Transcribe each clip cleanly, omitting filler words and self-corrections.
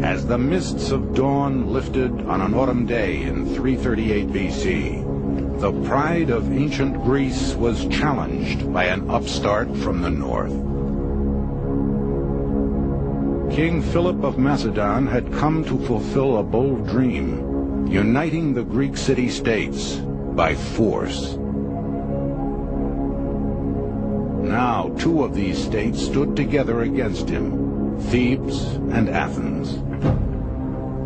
As the mists of dawn lifted on an autumn day in 338 BC, the pride of ancient Greece was challenged by an upstart from the north. King Philip of Macedon had come to fulfill a bold dream, uniting the Greek city-states by force. Now, two of these states stood together against him, Thebes and Athens.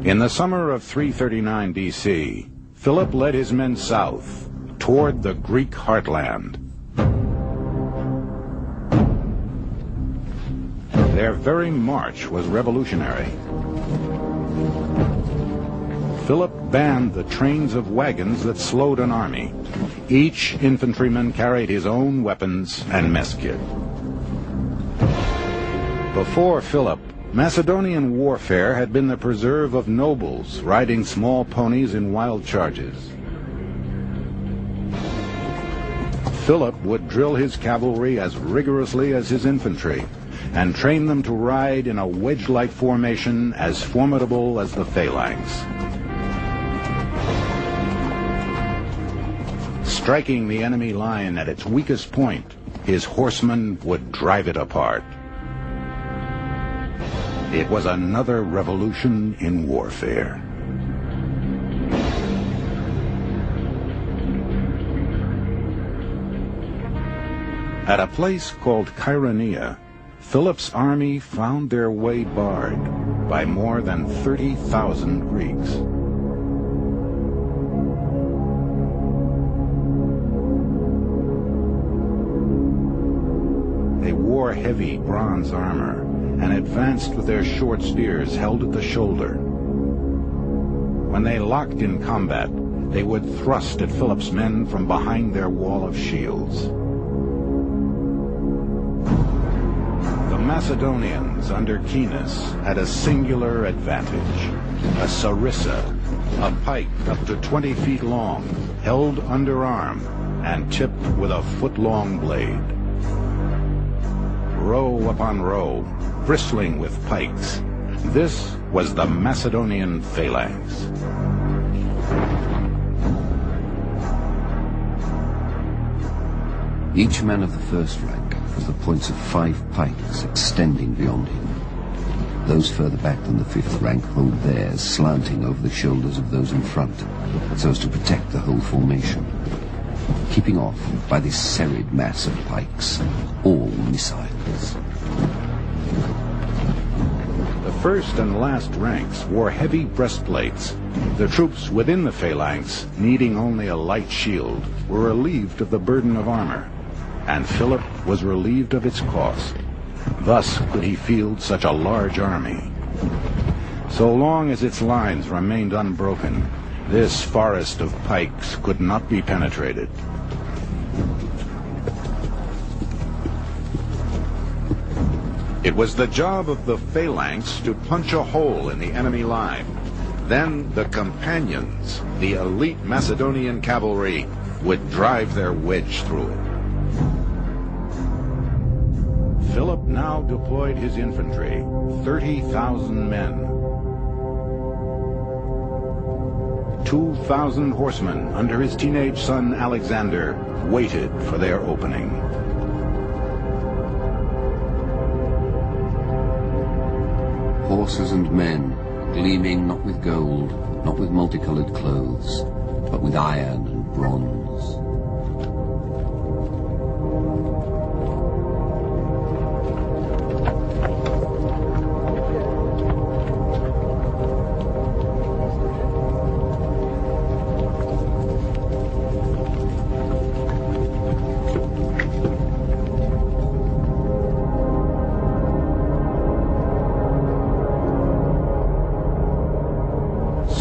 In the summer of 339 BC, Philip led his men south, toward the Greek heartland. Their very march was revolutionary. Philip banned the trains of wagons that slowed an army. Each infantryman carried his own weapons and mess kit. Before Philip, Macedonian warfare had been the preserve of nobles riding small ponies in wild charges. Philip would drill his cavalry as rigorously as his infantry, and train them to ride in a wedge-like formation as formidable as the phalanx. Striking the enemy line at its weakest point, his horsemen would drive it apart. It was another revolution in warfare. At a place called Chaeronea, Philip's army found their way barred by more than 30,000 Greeks. They wore heavy bronze armor and advanced with their short spears held at the shoulder. When they locked in combat, they would thrust at Philip's men from behind their wall of shields. The Macedonians under Caenis had a singular advantage, a sarissa, a pike up to 20 feet long, held underarm and tipped with a foot-long blade. Row upon row, bristling with pikes, this was the Macedonian phalanx. Each man of the first rank has the points of 5 pikes extending beyond him. Those further back than the 5th rank hold theirs slanting over the shoulders of those in front, so as to protect the whole formation, keeping off by this serried mass of pikes all missiles. The first and last ranks wore heavy breastplates. The troops within the phalanx, needing only a light shield, were relieved of the burden of armor, and Philip was relieved of its cost. Thus could he field such a large army. So long as its lines remained unbroken, this forest of pikes could not be penetrated. It was the job of the phalanx to punch a hole in the enemy line. Then the companions, the elite Macedonian cavalry, would drive their wedge through it. Philip now deployed his infantry, 30,000 men. 2,000 horsemen under his teenage son Alexander waited for their opening. Horses and men, gleaming not with gold, not with multicolored clothes, but with iron and bronze.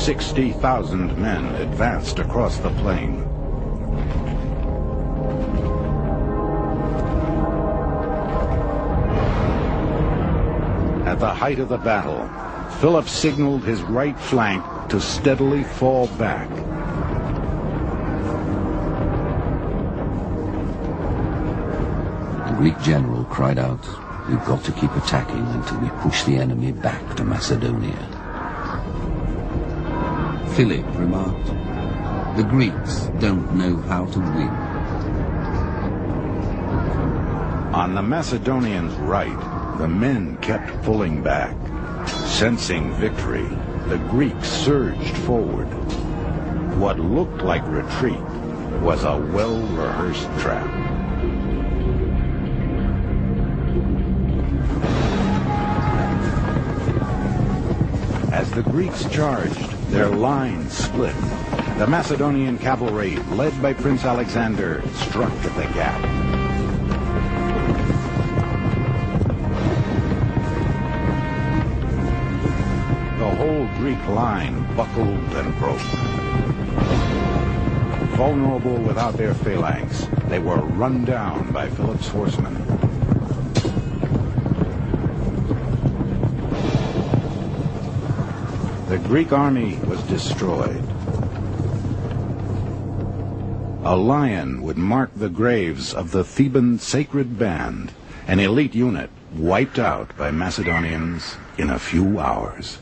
$60,000 men advanced across the plain. At the height of the battle, Philip signaled his right flank to steadily fall back. The Greek general cried out, "We've got to keep attacking until we push the enemy back to Macedonia." Philip remarked, "The Greeks don't know how to win." On the Macedonians' right, the men kept pulling back. Sensing victory, the Greeks surged forward. What looked like retreat was a well-rehearsed trap. As the Greeks charged, their lines split. The Macedonian cavalry, led by Prince Alexander, struck at the gap. The whole Greek line buckled and broke. Vulnerable without their phalanx, they were run down by Philip's horsemen. The Greek army was destroyed. A lion would mark the graves of the Theban Sacred Band, an elite unit wiped out by Macedonians in a few hours.